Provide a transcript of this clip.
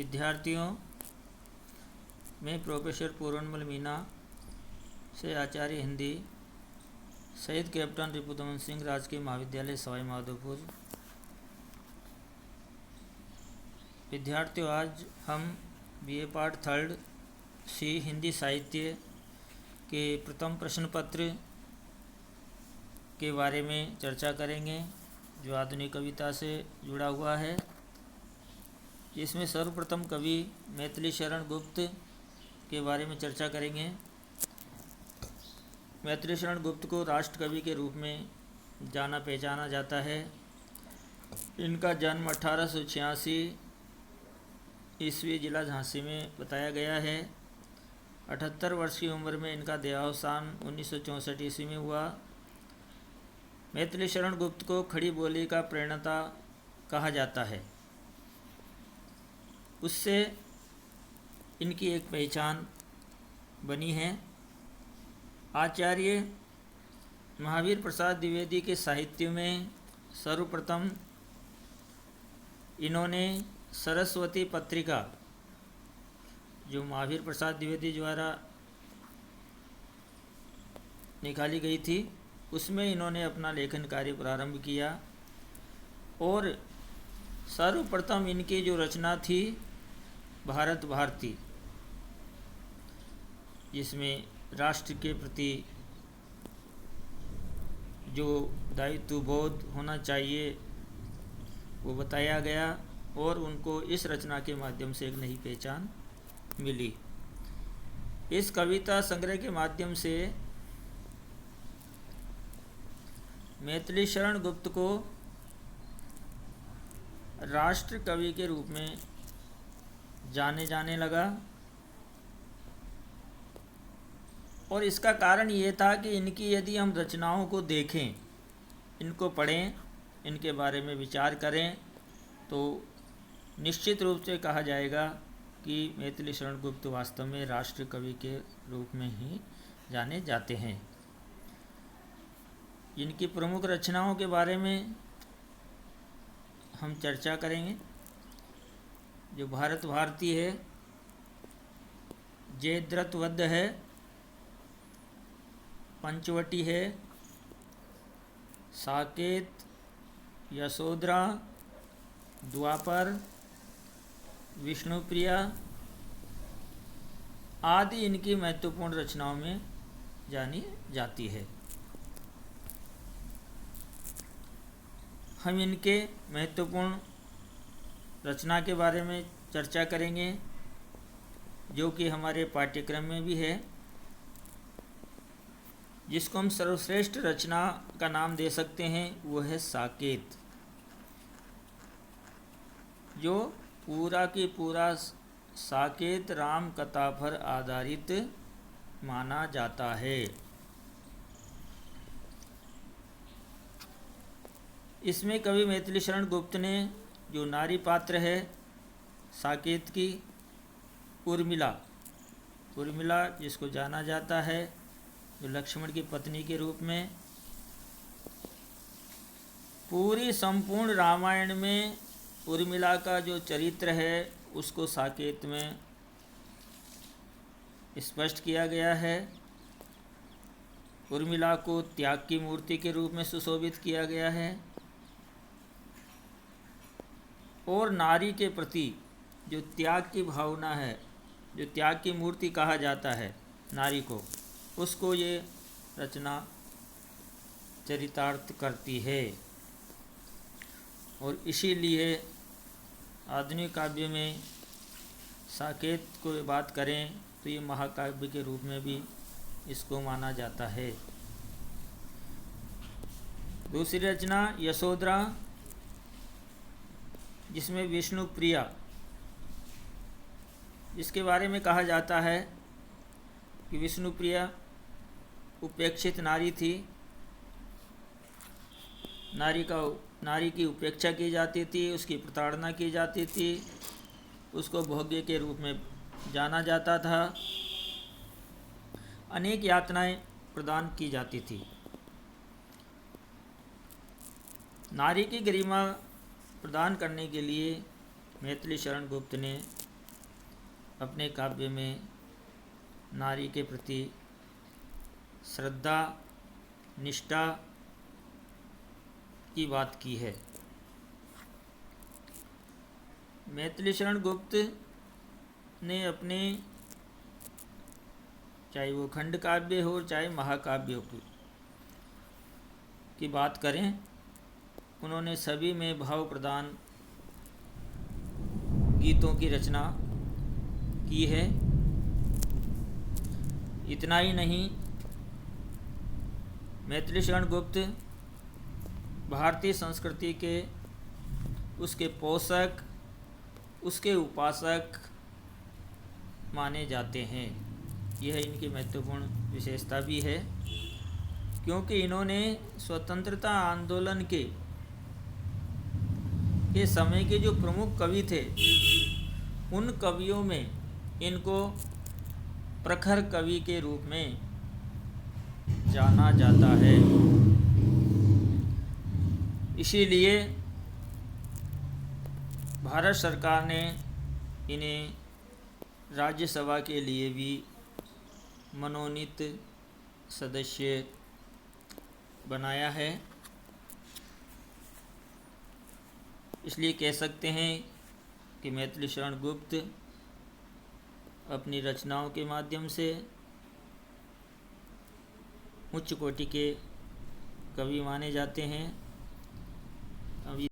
विद्यार्थियों, मैं प्रोफेसर पूर्णमल मीना से आचार्य हिंदी शहीद कैप्टन रिपुदमन सिंह राजकीय महाविद्यालय सवाई माधोपुर। विद्यार्थियों, आज हम बीए पार्ट थर्ड सी हिंदी साहित्य के प्रथम प्रश्न पत्र के बारे में चर्चा करेंगे, जो आधुनिक कविता से जुड़ा हुआ है। इसमें सर्वप्रथम कवि मैथिली शरण गुप्त के बारे में चर्चा करेंगे। मैथिली शरण गुप्त को राष्ट्र कवि के रूप में जाना पहचाना जाता है। इनका जन्म 1886 ईस्वी जिला झांसी में बताया गया है। 78 वर्ष की उम्र में इनका देहावसान 1964 ईस्वी में हुआ। मैथिली शरण गुप्त को खड़ी बोली का प्रणेता कहा जाता है। उससे इनकी एक पहचान बनी है। आचार्य महावीर प्रसाद द्विवेदी के साहित्य में सर्वप्रथम इन्होंने सरस्वती पत्रिका, जो महावीर प्रसाद द्विवेदी द्वारा निकाली गई थी, उसमें इन्होंने अपना लेखन कार्य प्रारंभ किया। और सर्वप्रथम इनकी जो रचना थी भारत भारती, जिसमें राष्ट्र के प्रति जो दायित्व बोध होना चाहिए वो बताया गया और उनको इस रचना के माध्यम से एक नई पहचान मिली। इस कविता संग्रह के माध्यम से मैथिली शरण गुप्त को राष्ट्र कवि के रूप में जाने जाने लगा। और इसका कारण ये था कि इनकी यदि हम रचनाओं को देखें, इनको पढ़ें, इनके बारे में विचार करें, तो निश्चित रूप से कहा जाएगा कि मैथिली शरण गुप्त वास्तव में राष्ट्र कवि के रूप में ही जाने जाते हैं। इनकी प्रमुख रचनाओं के बारे में हम चर्चा करेंगे। जो भारत भारती है, जयद्रथ वध है, पंचवटी है, साकेत, यशोधरा, द्वापर, विष्णुप्रिया आदि इनकी महत्वपूर्ण रचनाओं में जानी जाती है। हम इनके महत्वपूर्ण रचना के बारे में चर्चा करेंगे, जो कि हमारे पाठ्यक्रम में भी है, जिसको हम सर्वश्रेष्ठ रचना का नाम दे सकते हैं। वो है साकेत, जो पूरा की पूरा साकेत राम कथा पर आधारित माना जाता है। इसमें कवि मैथिली शरण गुप्त ने जो नारी पात्र है साकेत की, उर्मिला जिसको जाना जाता है, जो लक्ष्मण की पत्नी के रूप में, पूरी संपूर्ण रामायण में उर्मिला का जो चरित्र है उसको साकेत में स्पष्ट किया गया है। उर्मिला को त्याग की मूर्ति के रूप में सुशोभित किया गया है और नारी के प्रति जो त्याग की भावना है, जो त्याग की मूर्ति कहा जाता है नारी को, उसको ये रचना चरितार्थ करती है। और इसीलिए आधुनिक काव्य में साकेत को बात करें तो ये महाकाव्य के रूप में भी इसको माना जाता है। दूसरी रचना यशोधरा, जिसमें विष्णुप्रिया, जिसके बारे में कहा जाता है कि विष्णुप्रिया उपेक्षित नारी थी। नारी की उपेक्षा की जाती थी, उसकी प्रताड़ना की जाती थी, उसको भोग्य के रूप में जाना जाता था, अनेक यातनाएं प्रदान की जाती थी। नारी की गरिमा प्रदान करने के लिए मैथिली शरण गुप्त ने अपने काव्य में नारी के प्रति श्रद्धा निष्ठा की बात की है। मैथिली शरण गुप्त ने अपने, चाहे वो खंड काव्य हो चाहे महाकाव्य हो की बात करें, उन्होंने सभी में भाव प्रदान गीतों की रचना की है। इतना ही नहीं, मैथिली शरण गुप्त भारतीय संस्कृति के उसके पोषक, उसके उपासक माने जाते हैं। यह इनकी महत्वपूर्ण विशेषता भी है, क्योंकि इन्होंने स्वतंत्रता आंदोलन के समय के जो प्रमुख कवि थे, उन कवियों में इनको प्रखर कवि के रूप में जाना जाता है। इसीलिए भारत सरकार ने इन्हें राज्यसभा के लिए भी मनोनीत सदस्य बनाया है। इसलिए कह सकते हैं कि मैथिली शरण गुप्त अपनी रचनाओं के माध्यम से उच्च कोटि के कवि माने जाते हैं। अभी